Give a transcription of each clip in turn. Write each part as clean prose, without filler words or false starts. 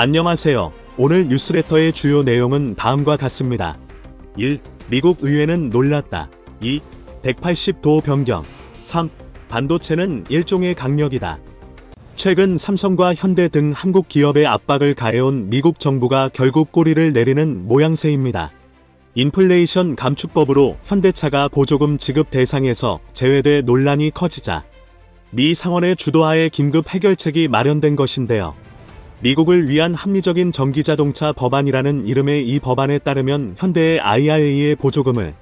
안녕하세요. 오늘 뉴스레터의 주요 내용은 다음과 같습니다. 1. 미국 의회는 놀랐다. 2. 180도 변경. 3. 반도체는 일종의 강력이다. 최근 삼성과 현대 등 한국 기업에 압박을 가해온 미국 정부가 결국 꼬리를 내리는 모양새입니다. 인플레이션 감축법으로 현대차가 보조금 지급 대상에서 제외돼 논란이 커지자 미 상원의 주도하에 긴급 해결책이 마련된 것인데요. 미국을 위한 합리적인 전기자동차 법안이라는 이름의 이 법안에 따르면 현대의 IRA의 보조금을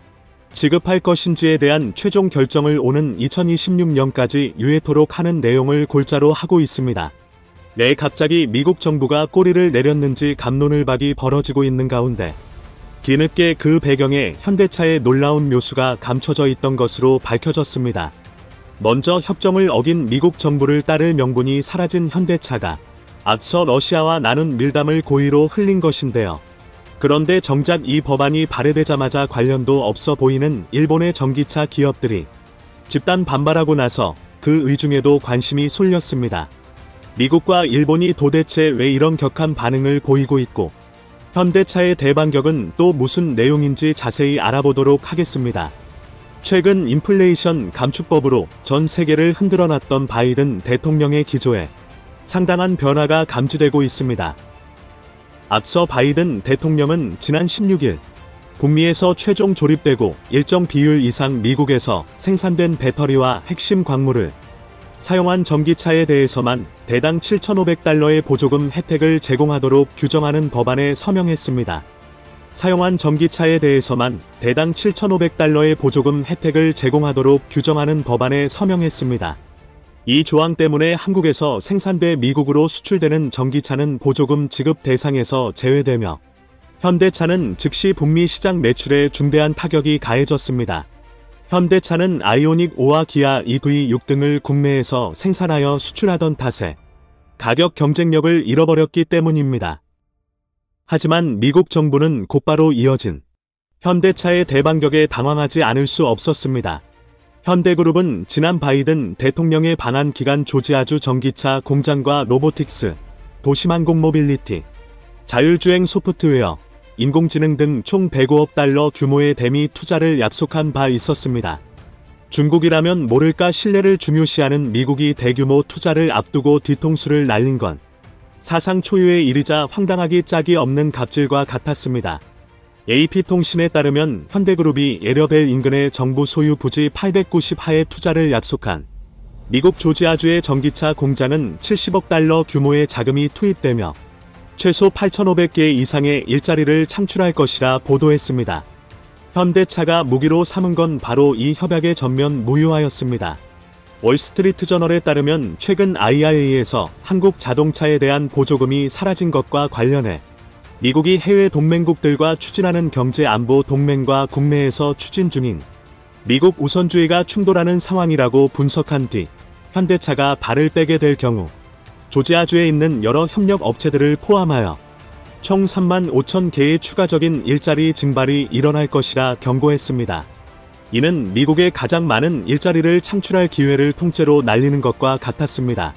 지급할 것인지에 대한 최종 결정을 오는 2026년까지 유예토록 하는 내용을 골자로 하고 있습니다. 왜 갑자기 미국 정부가 꼬리를 내렸는지 갑론을박이 벌어지고 있는 가운데 뒤늦게 그 배경에 현대차의 놀라운 묘수가 감춰져 있던 것으로 밝혀졌습니다. 먼저 협정을 어긴 미국 정부를 따를 명분이 사라진 현대차가 앞서 러시아와 나눈 밀담을 고의로 흘린 것인데요. 그런데 정작 이 법안이 발의되자마자 관련도 없어 보이는 일본의 전기차 기업들이 집단 반발하고 나서 그 의중에도 관심이 쏠렸습니다. 미국과 일본이 도대체 왜 이런 격한 반응을 보이고 있고 현대차의 대반격은 또 무슨 내용인지 자세히 알아보도록 하겠습니다. 최근 인플레이션 감축법으로 전 세계를 흔들어놨던 바이든 대통령의 기조에 상당한 변화가 감지되고 있습니다. 앞서 바이든 대통령은 지난 16일 북미에서 최종 조립되고 일정 비율 이상 미국에서 생산된 배터리와 핵심 광물을 사용한 전기차에 대해서만 대당 7,500달러의 보조금 혜택을 제공하도록 규정하는 법안에 서명했습니다. 사용한 전기차에 대해서만 대당 7,500달러의 보조금 혜택을 제공하도록 규정하는 법안에 서명했습니다. 이 조항 때문에 한국에서 생산돼 미국으로 수출되는 전기차는 보조금 지급 대상에서 제외되며 현대차는 즉시 북미 시장 매출에 중대한 타격이 가해졌습니다. 현대차는 아이오닉 5와 기아 EV6 등을 국내에서 생산하여 수출하던 탓에 가격 경쟁력을 잃어버렸기 때문입니다. 하지만 미국 정부는 곧바로 이어진 현대차의 대반격에 당황하지 않을 수 없었습니다. 현대그룹은 지난 바이든 대통령의 방한 기간 조지아주 전기차 공장과 로보틱스, 도심항공 모빌리티, 자율주행 소프트웨어, 인공지능 등 총 105억 달러 규모의 대미 투자를 약속한 바 있었습니다. 중국이라면 모를까 신뢰를 중요시하는 미국이 대규모 투자를 앞두고 뒤통수를 날린 건 사상 초유의 일이자 황당하기 짝이 없는 갑질과 같았습니다. AP통신에 따르면 현대그룹이 에러벨 인근의 정부 소유 부지 890하에 투자를 약속한 미국 조지아주의 전기차 공장은 70억 달러 규모의 자금이 투입되며 최소 8,500개 이상의 일자리를 창출할 것이라 보도했습니다. 현대차가 무기로 삼은 건 바로 이 협약의 전면 무효화였습니다. 월스트리트저널에 따르면 최근 IRA에서 한국 자동차에 대한 보조금이 사라진 것과 관련해 미국이 해외 동맹국들과 추진하는 경제안보 동맹과 국내에서 추진 중인 미국 우선주의가 충돌하는 상황이라고 분석한 뒤 현대차가 발을 빼게 될 경우 조지아주에 있는 여러 협력 업체들을 포함하여 총 3만 5천 개의 추가적인 일자리 증발이 일어날 것이라 경고했습니다. 이는 미국의 가장 많은 일자리를 창출할 기회를 통째로 날리는 것과 같았습니다.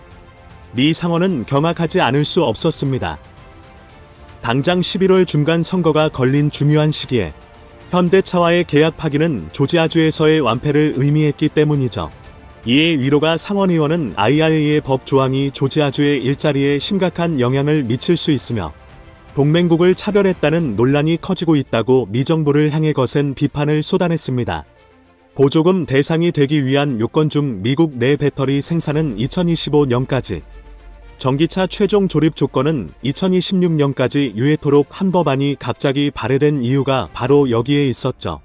미 상원은 경악하지 않을 수 없었습니다. 당장 11월 중간 선거가 걸린 중요한 시기에 현대차와의 계약 파기는 조지아주에서의 완패를 의미했기 때문이죠. 이에 위로가 상원의원은 IRA의 법 조항이 조지아주의 일자리에 심각한 영향을 미칠 수 있으며 동맹국을 차별했다는 논란이 커지고 있다고 미 정부를 향해 거센 비판을 쏟아냈습니다. 보조금 대상이 되기 위한 요건 중 미국 내 배터리 생산은 2025년까지, 전기차 최종 조립 조건은 2026년까지 유예토록 한 법안이 갑자기 발의된 이유가 바로 여기에 있었죠.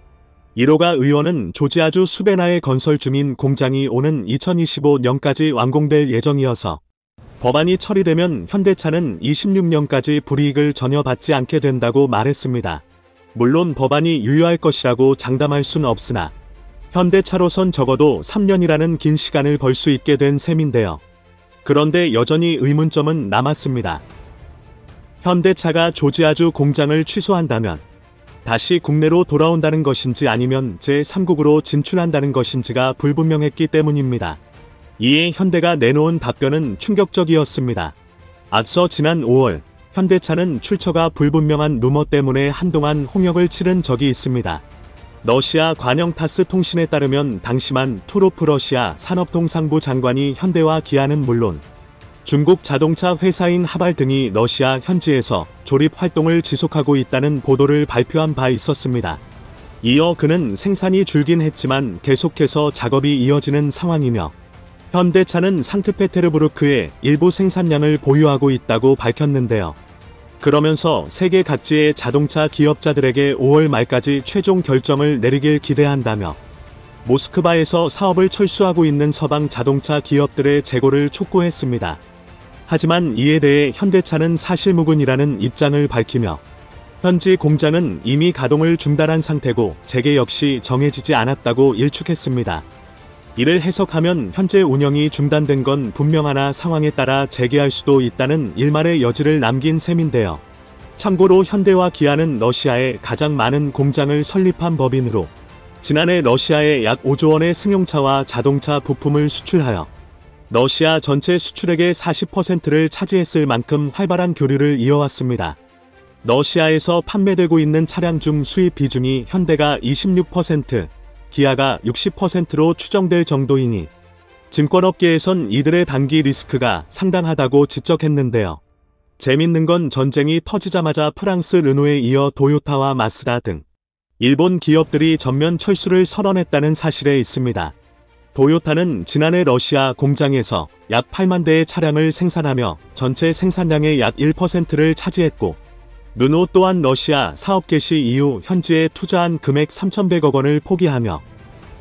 이로가 의원은 조지아주 수베나에 건설 중인 공장이 오는 2025년까지 완공될 예정이어서 법안이 처리되면 현대차는 26년까지 불이익을 전혀 받지 않게 된다고 말했습니다. 물론 법안이 유효할 것이라고 장담할 순 없으나 현대차로선 적어도 3년이라는 긴 시간을 벌 수 있게 된 셈인데요. 그런데 여전히 의문점은 남았습니다. 현대차가 조지아주 공장을 취소한다면 다시 국내로 돌아온다는 것인지 아니면 제3국으로 진출한다는 것인지가 불분명했기 때문입니다. 이에 현대가 내놓은 답변은 충격적이었습니다. 앞서 지난 5월 현대차는 출처가 불분명한 루머 때문에 한동안 홍역을 치른 적이 있습니다. 러시아 관영 타스 통신에 따르면 당시만 투로프 러시아 산업통상부 장관이 현대와 기아는 물론 중국 자동차 회사인 하발 등이 러시아 현지에서 조립 활동을 지속하고 있다는 보도를 발표한 바 있었습니다. 이어 그는 생산이 줄긴 했지만 계속해서 작업이 이어지는 상황이며 현대차는 상트페테르부르크에 일부 생산량을 보유하고 있다고 밝혔는데요. 그러면서 세계 각지의 자동차 기업자들에게 5월 말까지 최종 결정을 내리길 기대한다며 모스크바에서 사업을 철수하고 있는 서방 자동차 기업들의 재고를 촉구했습니다. 하지만 이에 대해 현대차는 사실무근이라는 입장을 밝히며 현지 공장은 이미 가동을 중단한 상태고 재개 역시 정해지지 않았다고 일축했습니다. 이를 해석하면 현재 운영이 중단된 건 분명하나 상황에 따라 재개할 수도 있다는 일말의 여지를 남긴 셈인데요. 참고로 현대와 기아는 러시아에 가장 많은 공장을 설립한 법인으로 지난해 러시아에 약 5조 원의 승용차와 자동차 부품을 수출하여 러시아 전체 수출액의 40%를 차지했을 만큼 활발한 교류를 이어왔습니다. 러시아에서 판매되고 있는 차량 중 수입 비중이 현대가 26%, 기아가 60%로 추정될 정도이니 증권업계에선 이들의 단기 리스크가 상당하다고 지적했는데요. 재밌는 건 전쟁이 터지자마자 프랑스 르노에 이어 도요타와 마쓰다 등 일본 기업들이 전면 철수를 선언했다는 사실에 있습니다. 도요타는 지난해 러시아 공장에서 약 8만 대의 차량을 생산하며 전체 생산량의 약 1%를 차지했고 르노 또한 러시아 사업 개시 이후 현지에 투자한 금액 3,100억 원을 포기하며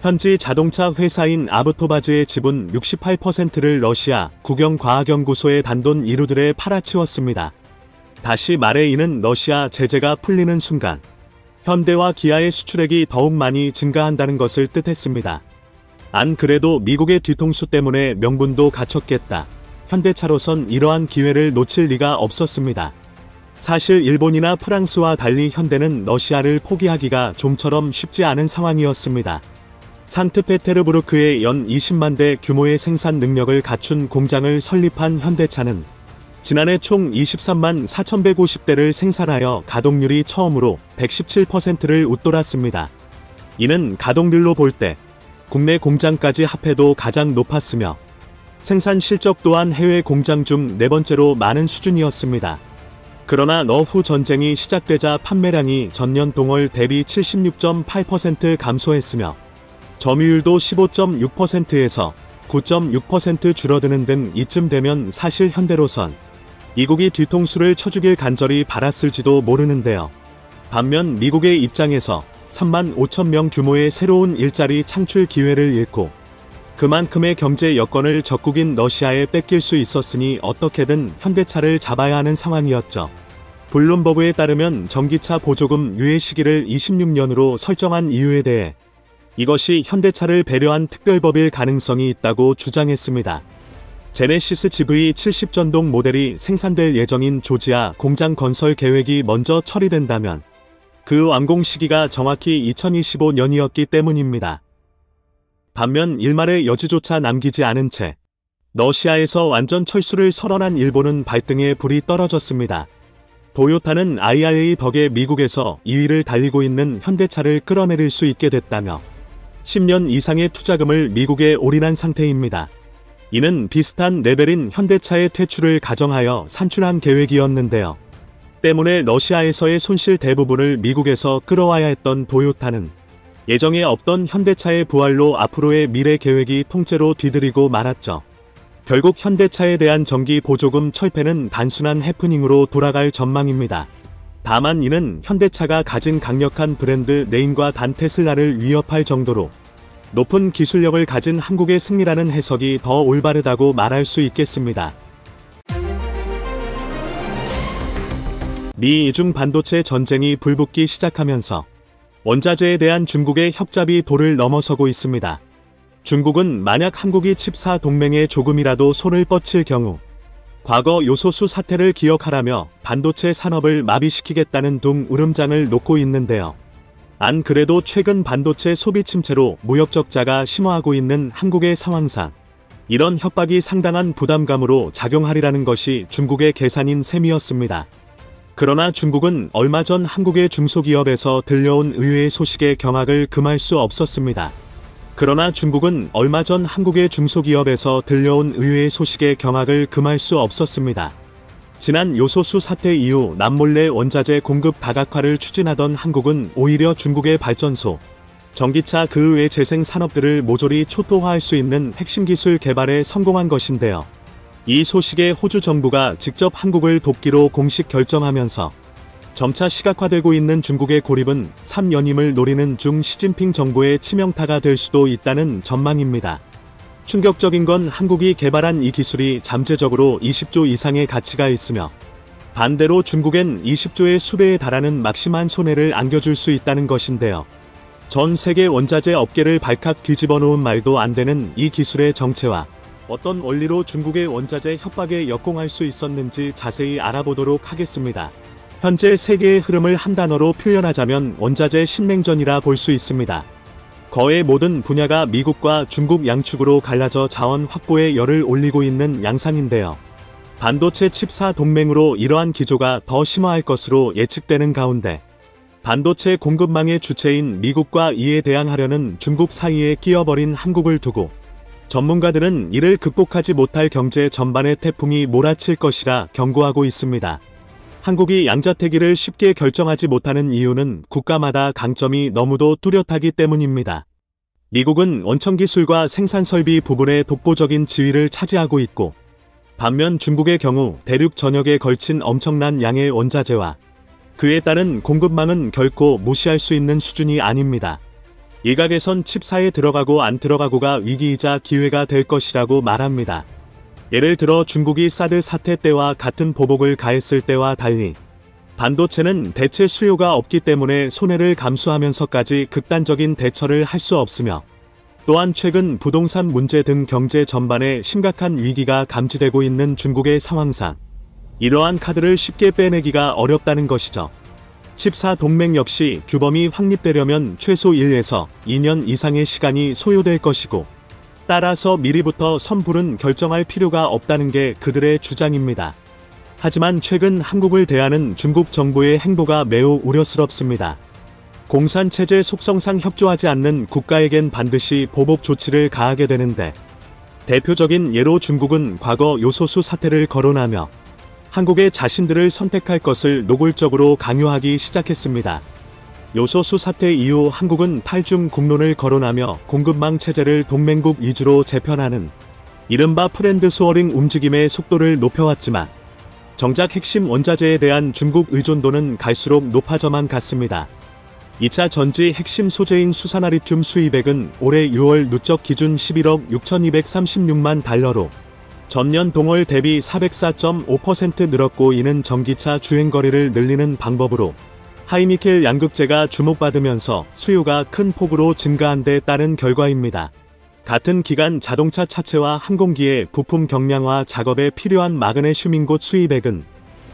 현지 자동차 회사인 아브토바즈의 지분 68%를 러시아 국영과학연구소의 단돈 이루들에 팔아치웠습니다. 다시 말해 이는 러시아 제재가 풀리는 순간 현대와 기아의 수출액이 더욱 많이 증가한다는 것을 뜻했습니다. 안 그래도 미국의 뒤통수 때문에 명분도 갖췄겠다. 현대차로선 이러한 기회를 놓칠 리가 없었습니다. 사실 일본이나 프랑스와 달리 현대는 러시아를 포기하기가 좀처럼 쉽지 않은 상황이었습니다. 상트페테르부르크에 연 20만 대 규모의 생산 능력을 갖춘 공장을 설립한 현대차는 지난해 총 23만 4,150대를 생산하여 가동률이 처음으로 117%를 웃돌았습니다. 이는 가동률로 볼 때 국내 공장까지 합해도 가장 높았으며 생산 실적 또한 해외 공장 중 네 번째로 많은 수준이었습니다. 그러나 너후 전쟁이 시작되자 판매량이 전년 동월 대비 76.8% 감소했으며 점유율도 15.6%에서 9.6% 줄어드는 등 이쯤 되면 사실 현대로선 이국이 뒤통수를 쳐주길 간절히 바랐을지도 모르는데요. 반면 미국의 입장에서 3만 5천 명 규모의 새로운 일자리 창출 기회를 잃고 그만큼의 경제 여건을 적국인 러시아에 뺏길 수 있었으니 어떻게든 현대차를 잡아야 하는 상황이었죠. 블룸버그에 따르면 전기차 보조금 유예 시기를 26년으로 설정한 이유에 대해 이것이 현대차를 배려한 특별법일 가능성이 있다고 주장했습니다. 제네시스 GV70 전동 모델이 생산될 예정인 조지아 공장 건설 계획이 먼저 처리된다면 그 완공 시기가 정확히 2025년이었기 때문입니다. 반면 일말의 여지조차 남기지 않은 채 러시아에서 완전 철수를 선언한 일본은 발등에 불이 떨어졌습니다. 도요타는 IRA 덕에 미국에서 2위를 달리고 있는 현대차를 끌어내릴 수 있게 됐다며 10년 이상의 투자금을 미국에 올인한 상태입니다. 이는 비슷한 레벨인 현대차의 퇴출을 가정하여 산출한 계획이었는데요. 때문에 러시아에서의 손실 대부분을 미국에서 끌어와야 했던 도요타는 예정에 없던 현대차의 부활로 앞으로의 미래 계획이 통째로 뒤들이고 말았죠. 결국 현대차에 대한 정기 보조금 철폐는 단순한 해프닝으로 돌아갈 전망입니다. 다만 이는 현대차가 가진 강력한 브랜드 네임과 단 테슬라를 위협할 정도로 높은 기술력을 가진 한국의 승리라는 해석이 더 올바르다고 말할 수 있겠습니다. 미-이중 반도체 전쟁이 불붙기 시작하면서 원자재에 대한 중국의 협잡이 도를 넘어서고 있습니다. 중국은 만약 한국이 칩4 동맹에 조금이라도 손을 뻗칠 경우 과거 요소수 사태를 기억하라며 반도체 산업을 마비시키겠다는 둥 울음장을 놓고 있는데요. 안 그래도 최근 반도체 소비 침체로 무역 적자가 심화하고 있는 한국의 상황상 이런 협박이 상당한 부담감으로 작용하리라는 것이 중국의 계산인 셈이었습니다. 그러나 중국은 얼마 전 한국의 중소기업에서 들려온 의외의 소식에 경악을 금할 수 없었습니다. 지난 요소수 사태 이후 남몰래 원자재 공급 다각화를 추진하던 한국은 오히려 중국의 발전소, 전기차 그 외 재생 산업들을 모조리 초토화할 수 있는 핵심 기술 개발에 성공한 것인데요. 이 소식에 호주 정부가 직접 한국을 돕기로 공식 결정하면서 점차 시각화되고 있는 중국의 고립은 3연임을 노리는 중 시진핑 정부의 치명타가 될 수도 있다는 전망입니다. 충격적인 건 한국이 개발한 이 기술이 잠재적으로 20조 이상의 가치가 있으며 반대로 중국엔 20조의 수배에 달하는 막심한 손해를 안겨줄 수 있다는 것인데요. 전 세계 원자재 업계를 발칵 뒤집어 놓은 말도 안 되는 이 기술의 정체와 어떤 원리로 중국의 원자재 협박에 역공할 수 있었는지 자세히 알아보도록 하겠습니다. 현재 세계의 흐름을 한 단어로 표현하자면 원자재 신냉전이라 볼 수 있습니다. 거의 모든 분야가 미국과 중국 양축으로 갈라져 자원 확보에 열을 올리고 있는 양상인데요. 반도체 칩사 동맹으로 이러한 기조가 더 심화할 것으로 예측되는 가운데 반도체 공급망의 주체인 미국과 이에 대항하려는 중국 사이에 끼어버린 한국을 두고 전문가들은 이를 극복하지 못할 경제 전반의 태풍이 몰아칠 것이라 경고하고 있습니다. 한국이 양자택일을 쉽게 결정하지 못하는 이유는 국가마다 강점이 너무도 뚜렷하기 때문입니다. 미국은 원천기술과 생산설비 부분에 독보적인 지위를 차지하고 있고 반면 중국의 경우 대륙 전역에 걸친 엄청난 양의 원자재와 그에 따른 공급망은 결코 무시할 수 있는 수준이 아닙니다. 일각에선 칩사에 들어가고 안 들어가고가 위기이자 기회가 될 것이라고 말합니다. 예를 들어 중국이 사드 사태 때와 같은 보복을 가했을 때와 달리 반도체는 대체 수요가 없기 때문에 손해를 감수하면서까지 극단적인 대처를 할 수 없으며 또한 최근 부동산 문제 등 경제 전반에 심각한 위기가 감지되고 있는 중국의 상황상 이러한 카드를 쉽게 빼내기가 어렵다는 것이죠. 칩사 동맹 역시 규범이 확립되려면 최소 1에서 2년 이상의 시간이 소요될 것이고 따라서 미리부터 선불은 결정할 필요가 없다는 게 그들의 주장입니다. 하지만 최근 한국을 대하는 중국 정부의 행보가 매우 우려스럽습니다. 공산체제 속성상 협조하지 않는 국가에겐 반드시 보복 조치를 가하게 되는데 대표적인 예로 중국은 과거 요소수 사태를 거론하며 한국의 자신들을 선택할 것을 노골적으로 강요하기 시작했습니다. 요소수 사태 이후 한국은 탈중 국론을 거론하며 공급망 체제를 동맹국 위주로 재편하는 이른바 프렌드 스워링 움직임의 속도를 높여왔지만 정작 핵심 원자재에 대한 중국 의존도는 갈수록 높아져만 갔습니다. 2차 전지 핵심 소재인 수산화리튬 수입액은 올해 6월 누적 기준 11억 6,236만 달러로 전년 동월 대비 404.5% 늘었고 이는 전기차 주행거리를 늘리는 방법으로 하이니켈 양극재가 주목받으면서 수요가 큰 폭으로 증가한 데 따른 결과입니다. 같은 기간 자동차 차체와 항공기의 부품 경량화 작업에 필요한 마그네슘 인곳 수입액은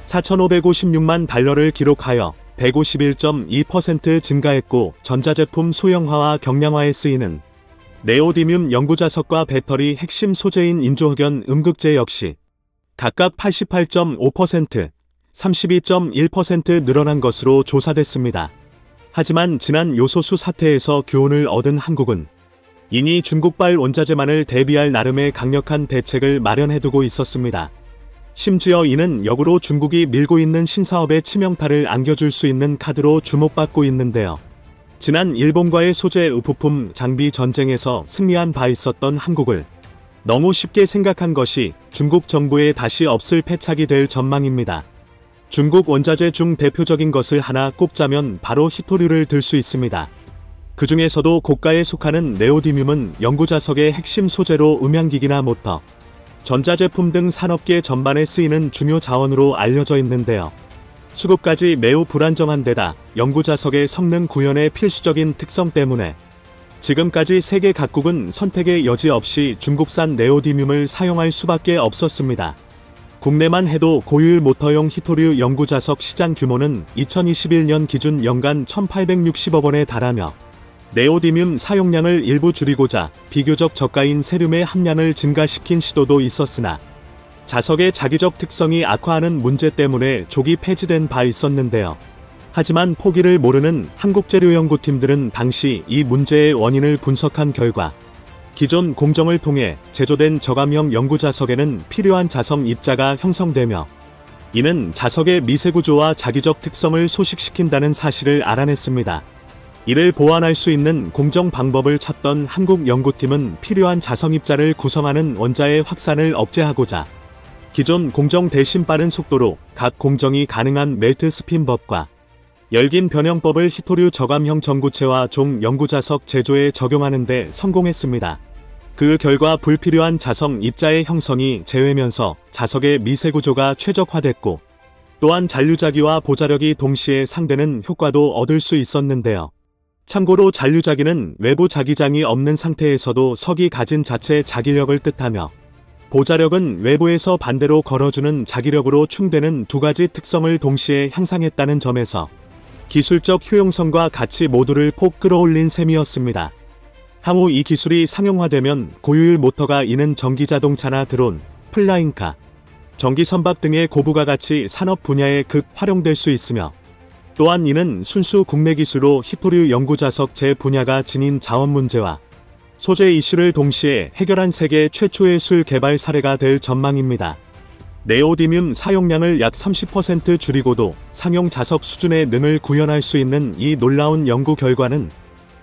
4,556만 달러를 기록하여 151.2% 증가했고 전자제품 소형화와 경량화에 쓰이는 네오디뮴 연구자석과 배터리 핵심 소재인 인조흑연 음극재 역시 각각 88.5%, 32.1% 늘어난 것으로 조사됐습니다. 하지만 지난 요소수 사태에서 교훈을 얻은 한국은 이미 중국발 원자재만을 대비할 나름의 강력한 대책을 마련해두고 있었습니다. 심지어 이는 역으로 중국이 밀고 있는 신사업에 치명타를 안겨줄 수 있는 카드로 주목받고 있는데요. 지난 일본과의 소재 부품 장비 전쟁에서 승리한 바 있었던 한국을 너무 쉽게 생각한 것이 중국 정부에 다시 없을 패착이 될 전망입니다. 중국 원자재 중 대표적인 것을 하나 꼽자면 바로 히토류를 들 수 있습니다. 그 중에서도 고가에 속하는 네오디뮴은 연구자석의 핵심 소재로 음향기기나 모터, 전자제품 등 산업계 전반에 쓰이는 중요 자원으로 알려져 있는데요. 수급까지 매우 불안정한 데다 연구자석의 성능 구현의 필수적인 특성 때문에 지금까지 세계 각국은 선택의 여지 없이 중국산 네오디뮴을 사용할 수밖에 없었습니다. 국내만 해도 고효율 모터용 히토류 연구자석 시장 규모는 2021년 기준 연간 1,860억 원에 달하며 네오디뮴 사용량을 일부 줄이고자 비교적 저가인 세륨의 함량을 증가시킨 시도도 있었으나 자석의 자기적 특성이 악화하는 문제 때문에 조기 폐지된 바 있었는데요. 하지만 포기를 모르는 한국재료연구팀들은 당시 이 문제의 원인을 분석한 결과 기존 공정을 통해 제조된 저감형 연구자석에는 필요한 자석 입자가 형성되며 이는 자석의 미세구조와 자기적 특성을 소식시킨다는 사실을 알아냈습니다. 이를 보완할 수 있는 공정 방법을 찾던 한국 연구팀은 필요한 자석 입자를 구성하는 원자의 확산을 억제하고자 기존 공정 대신 빠른 속도로 각 공정이 가능한 멜트 스핀법과 열긴 변형법을 히토류 저감형 전구체와 종 연구자석 제조에 적용하는 데 성공했습니다. 그 결과 불필요한 자석 입자의 형성이 제외면서 자석의 미세구조가 최적화됐고 또한 잔류자기와 보자력이 동시에 상대는 효과도 얻을 수 있었는데요. 참고로 잔류자기는 외부 자기장이 없는 상태에서도 석이 가진 자체 자기력을 뜻하며 보자력은 외부에서 반대로 걸어주는 자기력으로 충되는 두 가지 특성을 동시에 향상했다는 점에서 기술적 효용성과 가치 모두를 폭 끌어올린 셈이었습니다. 향후 이 기술이 상용화되면 고효율 모터가 있는 전기자동차나 드론, 플라잉카, 전기선박 등의 고부가가치 산업 분야에 급 활용될 수 있으며 또한 이는 순수 국내 기술로 히토류 연구자석 제 분야가 지닌 자원 문제와 소재 이슈를 동시에 해결한 세계 최초의 술 개발 사례가 될 전망입니다. 네오디뮴 사용량을 약 30% 줄이고도 상용 자석 수준의 능을 구현할 수 있는 이 놀라운 연구 결과는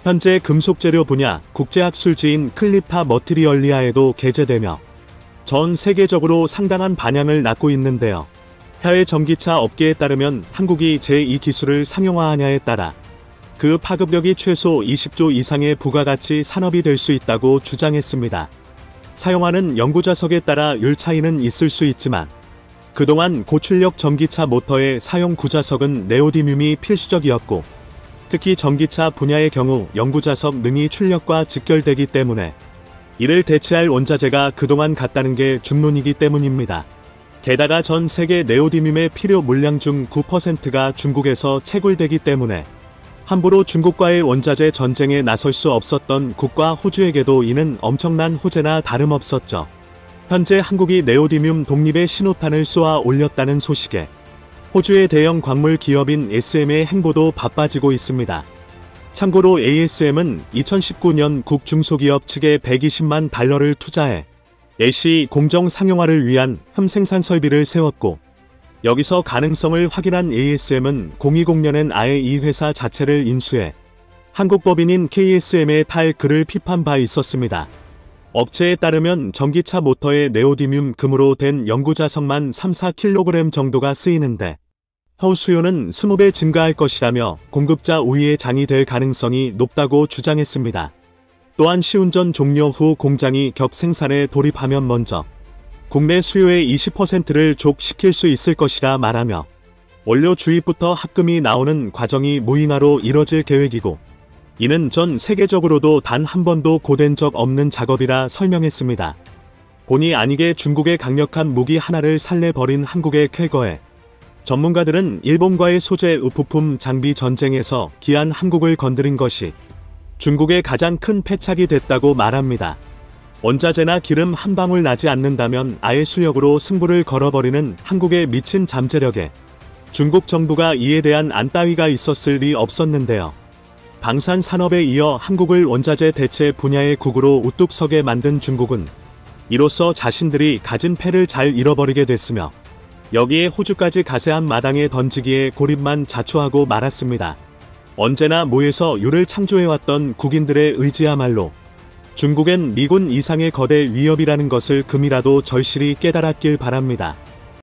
현재 금속재료 분야 국제학술지인 클립타 머티리얼리아에도 게재되며 전 세계적으로 상당한 반향을 낳고 있는데요. 해외 전기차 업계에 따르면 한국이 제2 기술을 상용화하냐에 따라 그 파급력이 최소 20조 이상의 부가가치 산업이 될 수 있다고 주장했습니다. 사용하는 연구자석에 따라 율 차이는 있을 수 있지만 그동안 고출력 전기차 모터의 사용 구자석은 네오디뮴이 필수적이었고 특히 전기차 분야의 경우 연구자석 능이 출력과 직결되기 때문에 이를 대체할 원자재가 그동안 같다는 게 중론이기 때문입니다. 게다가 전 세계 네오디뮴의 필요 물량 중 9%가 중국에서 채굴되기 때문에 함부로 중국과의 원자재 전쟁에 나설 수 없었던 국가 호주에게도 이는 엄청난 호재나 다름없었죠. 현재 한국이 네오디뮴 독립의 신호탄을 쏘아 올렸다는 소식에 호주의 대형 광물 기업인 SM의 행보도 바빠지고 있습니다. 참고로 ASM은 2019년 국중소기업 측에 120만 달러를 투자해 애쉬 공정 상용화를 위한 흠생산 설비를 세웠고 여기서 가능성을 확인한 ASM은 2020년엔 아예 이 회사 자체를 인수해 한국 법인인 KSM의 탈 글을 피판 바 있었습니다. 업체에 따르면 전기차 모터의 네오디뮴 금으로 된 연구자석만 3-4kg 정도가 쓰이는데 향후 수요는 20배 증가할 것이라며 공급자 우위의 장이 될 가능성이 높다고 주장했습니다. 또한 시운전 종료 후 공장이 격 생산에 돌입하면 먼저 국내 수요의 20%를 족시킬 수 있을 것이라 말하며 원료 주입부터 합금이 나오는 과정이 무인화로 이뤄질 계획이고 이는 전 세계적으로도 단 한 번도 고된 적 없는 작업이라 설명했습니다. 본의 아니게 중국의 강력한 무기 하나를 살려버린 한국의 쾌거에 전문가들은 일본과의 소재 부품 장비 전쟁에서 기한 한국을 건드린 것이 중국의 가장 큰 패착이 됐다고 말합니다. 원자재나 기름 한 방울 나지 않는다면 아예 수력으로 승부를 걸어버리는 한국의 미친 잠재력에 중국 정부가 이에 대한 안따위가 있었을 리 없었는데요. 방산 산업에 이어 한국을 원자재 대체 분야의 국으로 우뚝 서게 만든 중국은 이로써 자신들이 가진 패를 잘 잃어버리게 됐으며 여기에 호주까지 가세한 마당에 던지기에 고립만 자초하고 말았습니다. 언제나 모에서 유를 창조해왔던 국인들의 의지야말로 중국엔 미군 이상의 거대 위협이라는 것을 금이라도 절실히 깨달았길 바랍니다.